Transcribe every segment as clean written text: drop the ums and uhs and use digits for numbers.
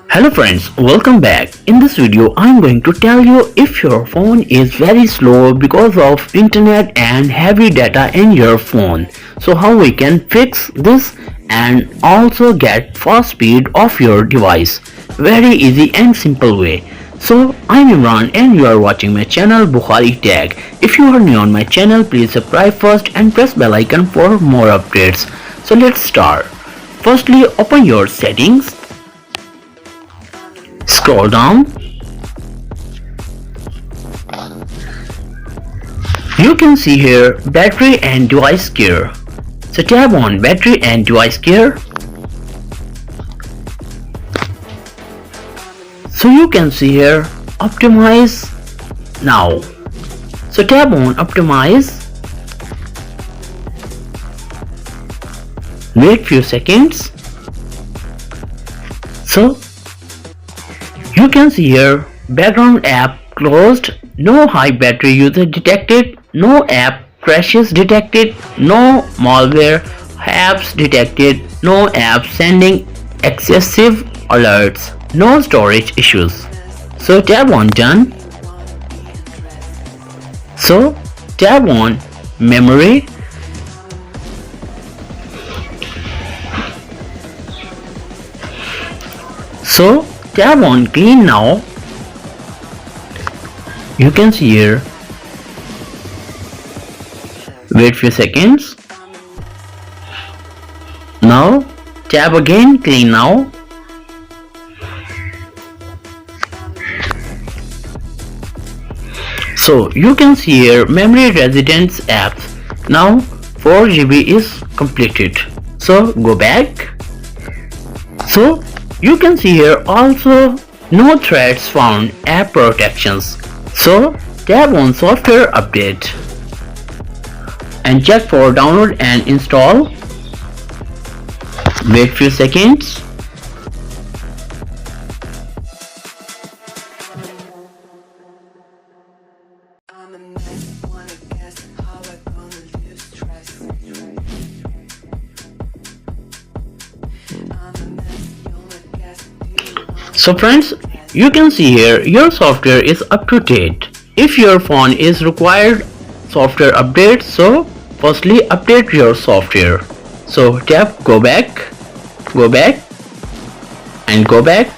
Hello friends, welcome back. In this video, I'm going to tell you if your phone is very slow because of internet and heavy data in your phone. So how we can fix this and also get fast speed of your device. Very easy and simple way. So I'm Imran and you are watching my channel Bukhari Tech. If you are new on my channel, please subscribe first and press bell icon for more updates. So let's start. Firstly, open your settings. Scroll down. You can see here battery and device care. So tap on battery and device care. So you can see here optimize now. So tap on optimize. Wait few seconds. So you can see here background app closed, no high battery usage detected, no app crashes detected, no malware apps detected, no apps sending excessive alerts, no storage issues. So tap on done. So tap on memory. So tap on clean now. You can see here. Wait few seconds. Now tap again clean now. So you can see here memory residence apps. Now 4 GB is completed. So go back. So you can see here also no threats found app protections. So tap on software update and check for download and install. Wait few seconds. So friends, you can see here your software is up to date. If your phone is required software update, so firstly update your software. So tap go back and go back.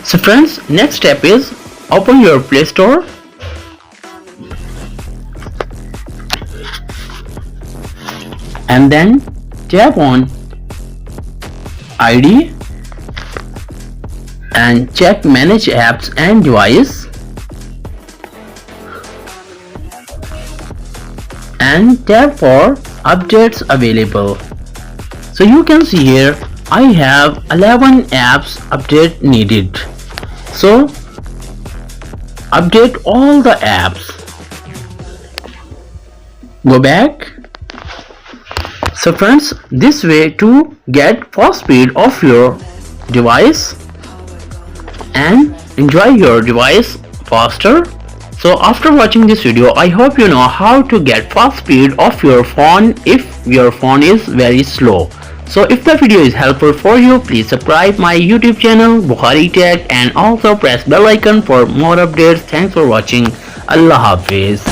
So friends, next step is open your Play Store. And then tap on ID and check manage apps and device and tap for updates available. So you can see here I have 11 apps update needed. So update all the apps. Go back. So friends, this way to get fast speed of your device and enjoy your device faster. So after watching this video, I hope you know how to get fast speed of your phone if your phone is very slow. So if the video is helpful for you, please subscribe my YouTube channel Bukhari Tech and also press bell icon for more updates. Thanks for watching. Allah Hafiz.